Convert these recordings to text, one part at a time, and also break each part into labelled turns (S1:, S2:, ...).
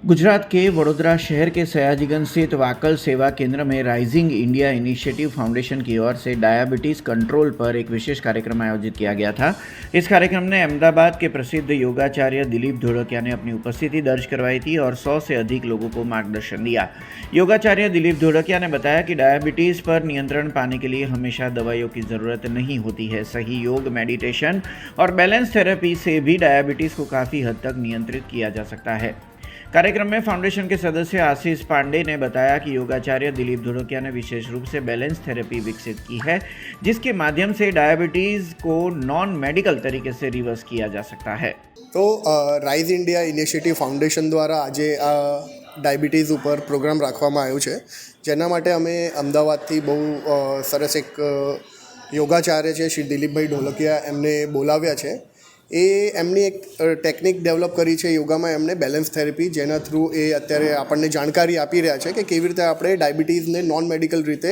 S1: गुजरात के वडोदरा शहर के सयाजीगंज स्थित वाकल सेवा केंद्र में राइजिंग इंडिया इनिशिएटिव फाउंडेशन की ओर से डायबिटीज़ कंट्रोल पर एक विशेष कार्यक्रम आयोजित किया गया था। इस कार्यक्रम ने अहमदाबाद के प्रसिद्ध योगाचार्य दिलीप धोड़किया ने अपनी उपस्थिति दर्ज करवाई थी और 100 से अधिक लोगों को मार्गदर्शन दिया। योगाचार्य दिलीप धोड़किया ने बताया कि डायबिटीज़ पर नियंत्रण पाने के लिए हमेशा दवाइयों की ज़रूरत नहीं होती है। सही योग, मेडिटेशन और बैलेंस थेरेपी से भी डायबिटीज़ को काफ़ी हद तक नियंत्रित किया जा सकता है। कार्यक्रम में फाउंडेशन के सदस्य आशीष पांडे ने बताया कि योगाचार्य दिलीप धोड़किया ने विशेष रूप से बैलेंस थेरेपी विकसित की है, जिसके माध्यम से डायबिटीज़ को नॉन मेडिकल तरीके से रिवर्स किया जा सकता है।
S2: तो રાઇઝ ઇન્ડિયા ઇનિશિયેટિવ ફાઉન્ડેશન દ્વારા આજે ડાયાબિટીસ ઉપર પ્રોગ્રામ રાખવામાં આવ્યો છે, જેના માટે અમે અમદાવાદથી બહુ સરસ એક યોગાચાર્ય છે શ્રી દિલીપભાઈ ઢોલકિયા એમને બોલાવ્યા છે। એ એમની એક ટેકનિક ડેવલપ કરી છે યોગામાં એમને બેલેન્સ થેરેપી, જેના થ્રુ એ અત્યારે આપણને જાણકારી આપી રહ્યા છે કે કેવી રીતે આપણે ડાયાબિટીસને નોન મેડિકલ રીતે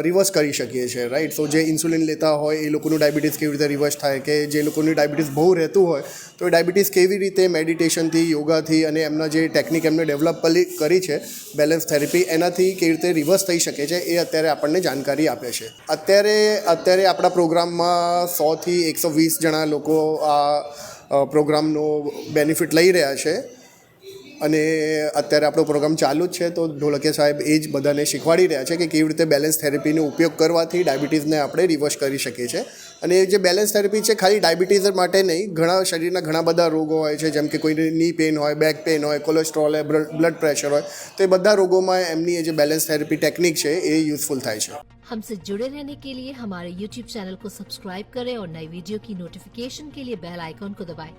S2: રિવર્સ કરી શકીએ છીએ, રાઈટ। સો જે ઇન્સ્યુલિન લેતા હોય એ લોકોનું ડાયાબિટીસ કેવી રીતે રિવર્સ થાય, કે જે લોકોની ડાયાબિટીસ બહુ રહેતું હોય તો એ ડાયાબિટીસ કેવી રીતે મેડિટેશનથી, યોગાથી અને એમના જે ટેકનિક એમને ડેવલપ કરી છે બેલેન્સ થેરેપી, એનાથી કેવી રીતે રિવર્સ થઈ શકે છે એ અત્યારે આપણને જાણકારી આપે છે। અત્યારે આપણા પ્રોગ્રામમાં 100થી 120 જણા લોકો આ પ્રોગ્રામનો બેનિફિટ લઈ રહ્યા છે અને અત્યારે આપણો પ્રોગ્રામ ચાલુ જ છે। તો ઢોલકિયા સાહેબ એ જ બધાને શીખવાડી રહ્યા છે કે કેવી રીતે બેલેન્સ થેરેપીનો ઉપયોગ કરવાથી ડાયાબિટીસને આપણે રિવર્સ કરી શકીએ છીએ। અને એ જે બેલેન્સ થેરેપી છે ખાલી ડાયાબિટીસ માટે નહીં, ઘણા શરીરના ઘણા બધા રોગો હોય છે, જેમ કે કોઈને ની પેન હોય, બેક પેન હોય, કોલેસ્ટ્રોલ હોય, બ્લડ પ્રેશર હોય, તો એ બધા રોગોમાં એમની એ જે બેલેન્સ થેરેપી ટેકનિક છે એ યુઝફुल થાય છે।
S3: हमसे जुड़े रहने के लिए हमारे YouTube चैनल को सब्सक्राइब करें और नई वीडियो की नोटिफिकेशन के लिए बेल आइकॉन को दबाएं।